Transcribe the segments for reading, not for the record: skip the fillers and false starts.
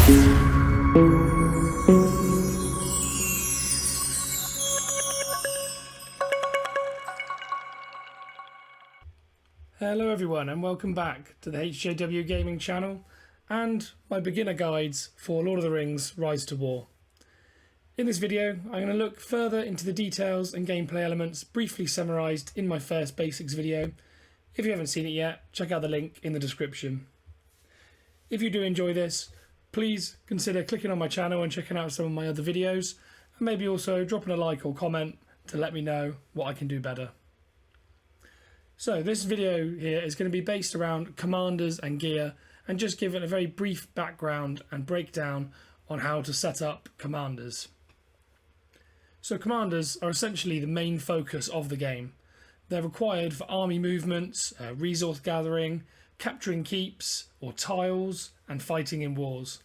Hello everyone and welcome back to the HJW Gaming channel and my beginner guides for Lord of the Rings Rise to War. In this video I'm going to look further into the details and gameplay elements briefly summarised in my first basics video. If you haven't seen it yet, check out the link in the description. If you do enjoy this, please consider clicking on my channel and checking out some of my other videos, and maybe also dropping a like or comment to let me know what I can do better. So this video here is going to be based around commanders and gear, and just give it a very brief background and breakdown on how to set up commanders. So commanders are essentially the main focus of the game. They're required for army movements, resource gathering, capturing keeps or tiles, and fighting in wars.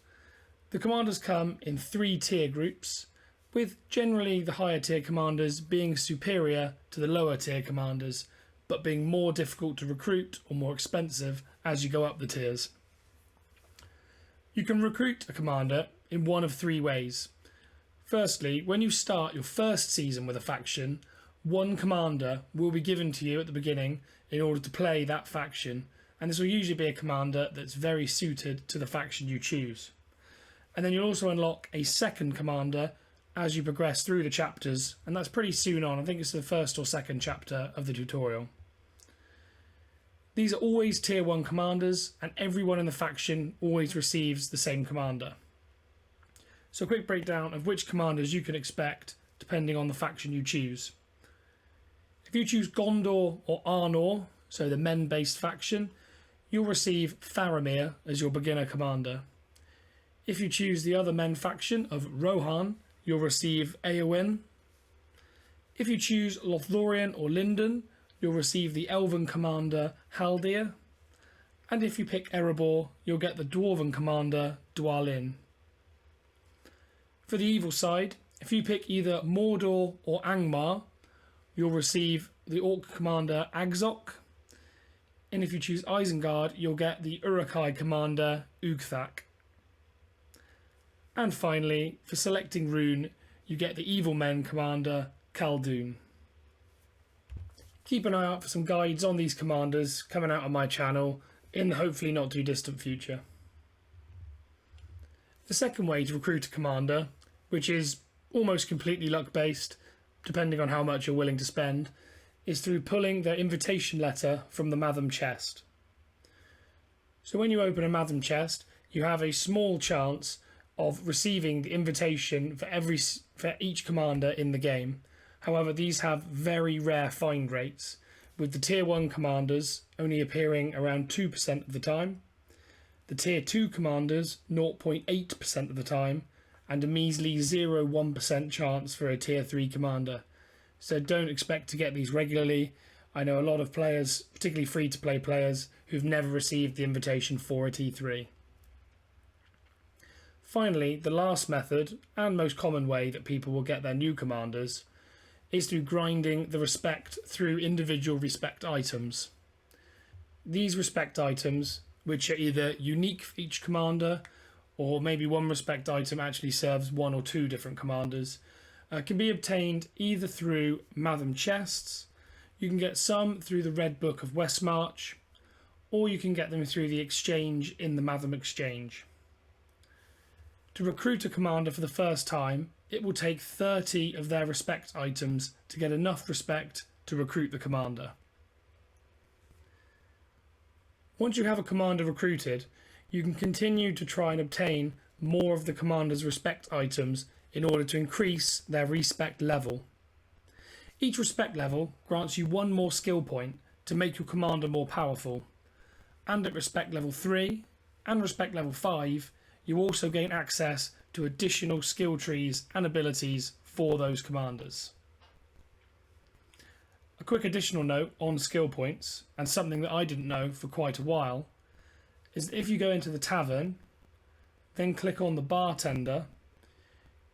The commanders come in 3 tier groups, with generally the higher tier commanders being superior to the lower tier commanders, but being more difficult to recruit or more expensive as you go up the tiers. You can recruit a commander in one of 3 ways. Firstly, when you start your first season with a faction, one commander will be given to you at the beginning in order to play that faction, and this will usually be a commander that's very suited to the faction you choose. And then you'll also unlock a second commander as you progress through the chapters, and that's pretty soon on. I think it's the first or second chapter of the tutorial. These are always tier 1 commanders, and everyone in the faction always receives the same commander. So a quick breakdown of which commanders you can expect depending on the faction you choose. If you choose Gondor or Arnor, so the men-based faction, you'll receive Faramir as your beginner commander. If you choose the other men faction of Rohan, you'll receive Eowyn. If you choose Lothlorien or Lindon, you'll receive the elven commander Haldir, and if you pick Erebor, you'll get the dwarven commander Dwalin. For the evil side, if you pick either Mordor or Angmar, you'll receive the orc commander Agzok, and if you choose Isengard, you'll get the Uruk-hai commander Ugthak. And finally, for selecting rune, you get the evil men commander Khaldun. Keep an eye out for some guides on these commanders coming out on my channel in the hopefully not too distant future. The second way to recruit a commander, which is almost completely luck based, depending on how much you're willing to spend, is through pulling their invitation letter from the Matham chest. So when you open a Matham chest, you have a small chance of receiving the invitation for each commander in the game. However, these have very rare find rates, with the tier 1 commanders only appearing around 2% of the time, the tier 2 commanders 0.8% of the time, and a measly 0.1% chance for a tier 3 commander. So don't expect to get these regularly. I know a lot of players, particularly free-to-play players, who've never received the invitation for a T3. Finally, the last method, and most common way that people will get their new commanders, is through grinding the respect through individual respect items. These respect items, which are either unique for each commander, or maybe one respect item actually serves 1 or 2 different commanders, can be obtained either through Matham chests, you can get some through the Red Book of Westmarch, or you can get them through the exchange in the Matham Exchange. To recruit a commander for the first time, it will take 30 of their respect items to get enough respect to recruit the commander. Once you have a commander recruited, you can continue to try and obtain more of the commander's respect items in order to increase their respect level. Each respect level grants you 1 more skill point to make your commander more powerful, and at respect level 3 and respect level 5 you also gain access to additional skill trees and abilities for those commanders. A quick additional note on skill points, and something that I didn't know for quite a while, is that if you go into the tavern, then click on the bartender,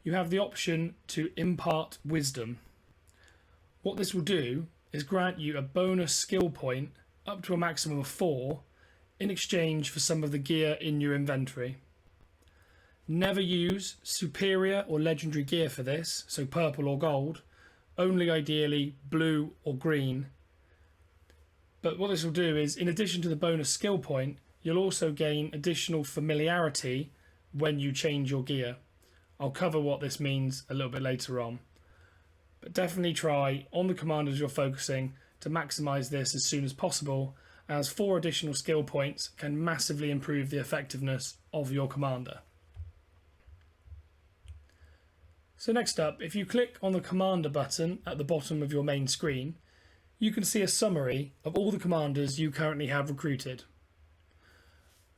you have the option to impart wisdom. What this will do is grant you a bonus skill point up to a maximum of 4 in exchange for some of the gear in your inventory. Never use superior or legendary gear for this, so purple or gold, only ideally blue or green. But what this will do is, in addition to the bonus skill point, you'll also gain additional familiarity when you change your gear. I'll cover what this means a little bit later on. But definitely try, on the commanders you're focusing, to maximise this as soon as possible, as 4 additional skill points can massively improve the effectiveness of your commander. So next up, if you click on the commander button at the bottom of your main screen, you can see a summary of all the commanders you currently have recruited.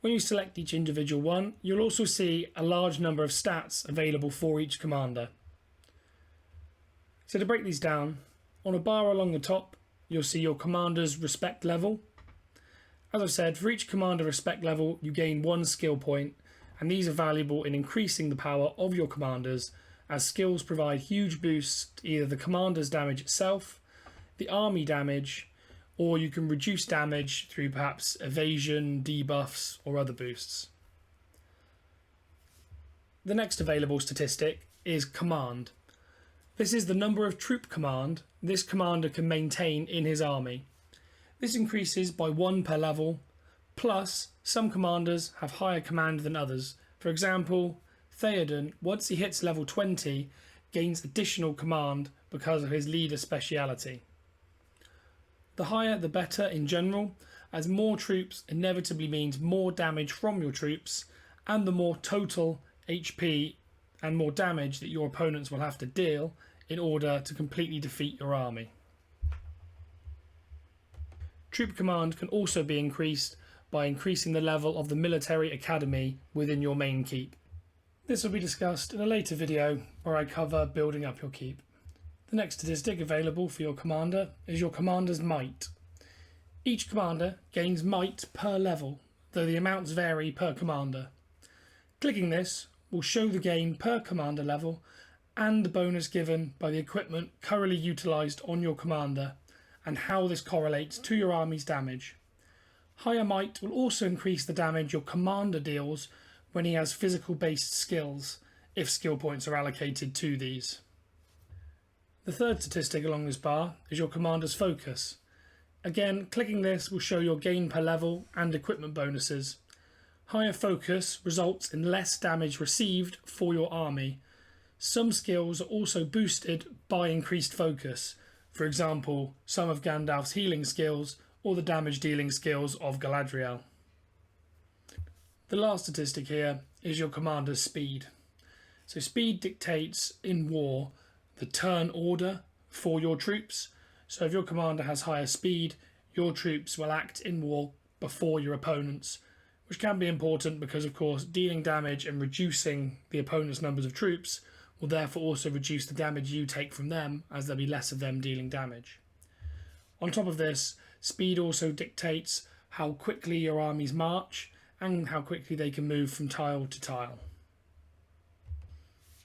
When you select each individual one, you'll also see a large number of stats available for each commander. So to break these down, on a bar along the top, you'll see your commander's respect level. As I've said, for each commander respect level, you gain 1 skill point, and these are valuable in increasing the power of your commanders, as skills provide huge boosts to either the commander's damage itself, the army damage, or you can reduce damage through perhaps evasion, debuffs, or other boosts. The next available statistic is command. This is the number of troop command this commander can maintain in his army. This increases by 1 per level, plus some commanders have higher command than others. For example, Theoden, once he hits level 20, gains additional command because of his leader speciality. The higher the better in general, as more troops inevitably means more damage from your troops, and the more total HP and more damage that your opponents will have to deal in order to completely defeat your army. Troop command can also be increased by increasing the level of the military academy within your main keep. This will be discussed in a later video where I cover building up your keep. The next statistic available for your commander is your commander's might. Each commander gains might per level, though the amounts vary per commander. Clicking this will show the gain per commander level and the bonus given by the equipment currently utilised on your commander, and how this correlates to your army's damage. Higher might will also increase the damage your commander deals when he has physical based skills, if skill points are allocated to these. The third statistic along this bar is your commander's focus. Again, clicking this will show your gain per level and equipment bonuses. Higher focus results in less damage received for your army. Some skills are also boosted by increased focus. For example, some of Gandalf's healing skills or the damage dealing skills of Galadriel. The last statistic here is your commander's speed. So speed dictates in war the turn order for your troops. So if your commander has higher speed, your troops will act in war before your opponents, which can be important because of course dealing damage and reducing the opponent's numbers of troops will therefore also reduce the damage you take from them, as there'll be less of them dealing damage. On top of this, speed also dictates how quickly your armies march and how quickly they can move from tile to tile.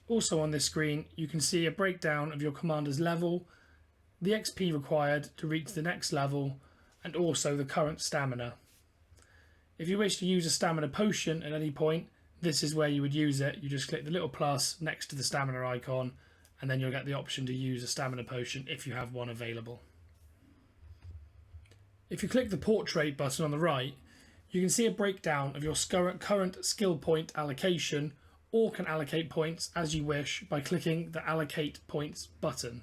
Also on this screen you can see a breakdown of your commander's level, the XP required to reach the next level, and also the current stamina. If you wish to use a stamina potion at any point, this is where you would use it. You just click the little plus next to the stamina icon and then you'll get the option to use a stamina potion if you have one available. If you click the portrait button on the right, you can see a breakdown of your current skill point allocation, or can allocate points as you wish by clicking the allocate points button.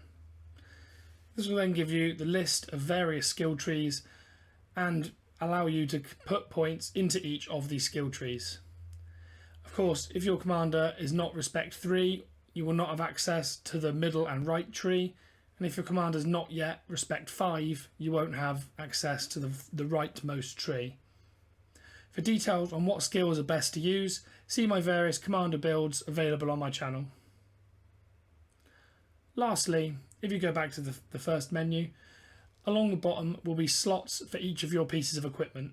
This will then give you the list of various skill trees and allow you to put points into each of these skill trees. Of course, if your commander is not respect 3, you will not have access to the middle and right tree, and if your commander is not yet respect 5, you won't have access to the rightmost tree. For details on what skills are best to use, see my various commander builds available on my channel. Lastly, if you go back to the first menu, along the bottom will be slots for each of your pieces of equipment.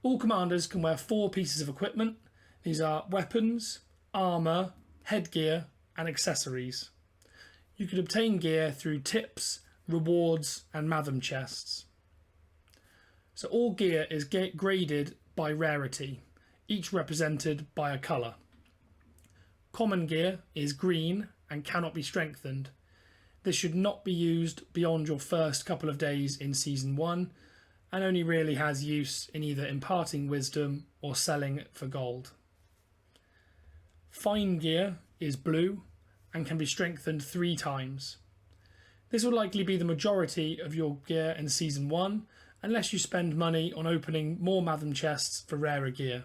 All commanders can wear 4 pieces of equipment. These are weapons, armour, headgear and accessories. You can obtain gear through tips, rewards and Matham chests. So all gear is graded by rarity, each represented by a colour. Common gear is green and cannot be strengthened. This should not be used beyond your first couple of days in Season 1 and only really has use in either imparting wisdom or selling it for gold. Fine gear is blue and can be strengthened 3 times. This will likely be the majority of your gear in Season 1 unless you spend money on opening more Matham chests for rarer gear.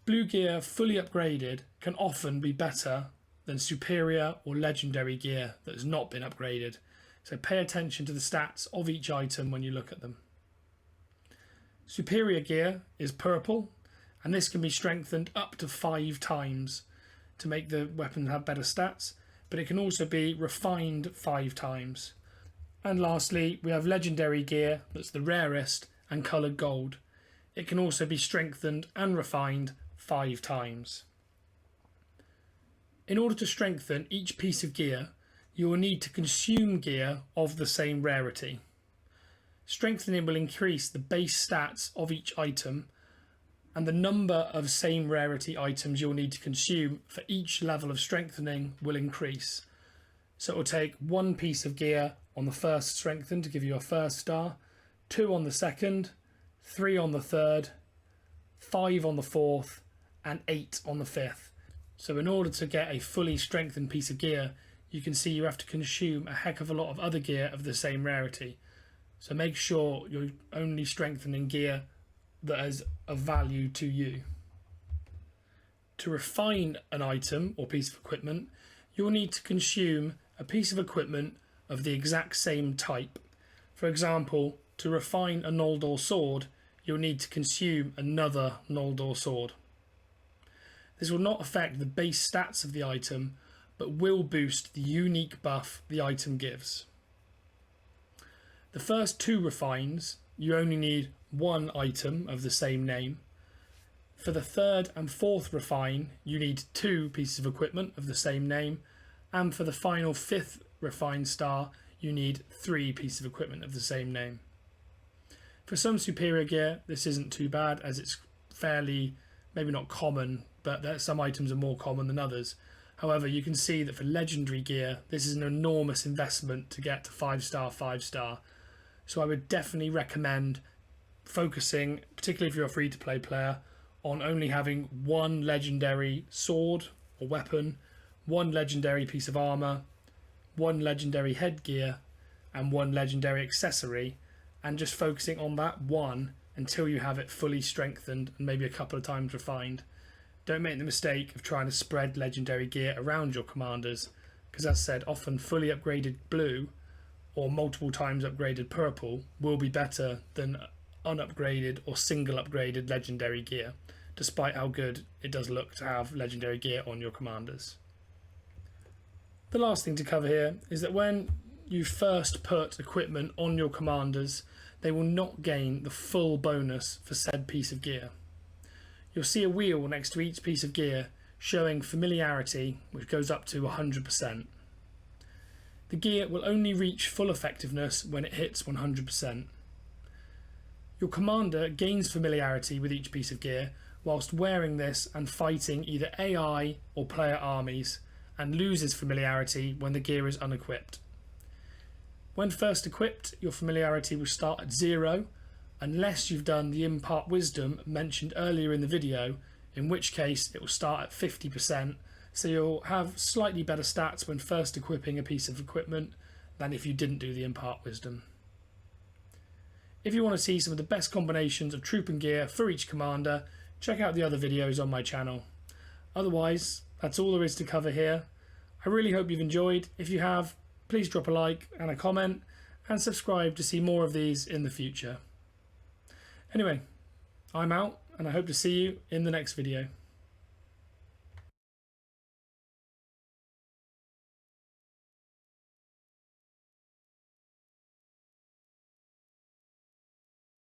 Blue gear fully upgraded can often be better than superior or legendary gear that has not been upgraded, so pay attention to the stats of each item when you look at them. Superior gear is purple, and this can be strengthened up to 5 times to make the weapon have better stats, but it can also be refined 5 times. And lastly, we have legendary gear that's the rarest and coloured gold. It can also be strengthened and refined 5 times. In order to strengthen each piece of gear, you will need to consume gear of the same rarity. Strengthening will increase the base stats of each item, and the number of same rarity items you'll need to consume for each level of strengthening will increase. So it will take 1 piece of gear on the first strengthen to give you a 1st star, 2 on the 2nd, 3 on the 3rd, 5 on the 4th, and 8 on the 5th. So in order to get a fully strengthened piece of gear, you can see you have to consume a heck of a lot of other gear of the same rarity. So make sure you're only strengthening gear that is of value to you. To refine an item or piece of equipment, you'll need to consume a piece of equipment of the exact same type. For example, to refine a Noldor sword, you'll need to consume another Noldor sword. This will not affect the base stats of the item, but will boost the unique buff the item gives. The first 2 refines, you only need 1 item of the same name. For the 3rd and 4th refine, you need 2 pieces of equipment of the same name, and for the final 5th refine star, you need 3 pieces of equipment of the same name. For some superior gear, this isn't too bad, as it's fairly, maybe not common, but some items are more common than others. However, you can see that for legendary gear, this is an enormous investment to get to 5-star, 5-star. So I would definitely recommend focusing, particularly if you're a free-to-play player, on only having 1 legendary sword or weapon, 1 legendary piece of armour, 1 legendary headgear, and 1 legendary accessory, and just focusing on that 1 until you have it fully strengthened and maybe a couple of times refined. Don't make the mistake of trying to spread legendary gear around your commanders, because as said, often fully upgraded blue or multiple times upgraded purple will be better than unupgraded or single upgraded legendary gear, despite how good it does look to have legendary gear on your commanders. The last thing to cover here is that when you first put equipment on your commanders, they will not gain the full bonus for said piece of gear. You'll see a wheel next to each piece of gear showing familiarity, which goes up to 100%. The gear will only reach full effectiveness when it hits 100%. Your commander gains familiarity with each piece of gear whilst wearing this and fighting either AI or player armies, and loses familiarity when the gear is unequipped. When first equipped, your familiarity will start at 0 unless you've done the impart wisdom mentioned earlier in the video, in which case it will start at 50%, so you'll have slightly better stats when first equipping a piece of equipment than if you didn't do the impart wisdom. If you want to see some of the best combinations of troop and gear for each commander, check out the other videos on my channel. Otherwise, that's all there is to cover here. I really hope you've enjoyed. If you have, please drop a like and a comment, and subscribe to see more of these in the future. Anyway, I'm out, and I hope to see you in the next video.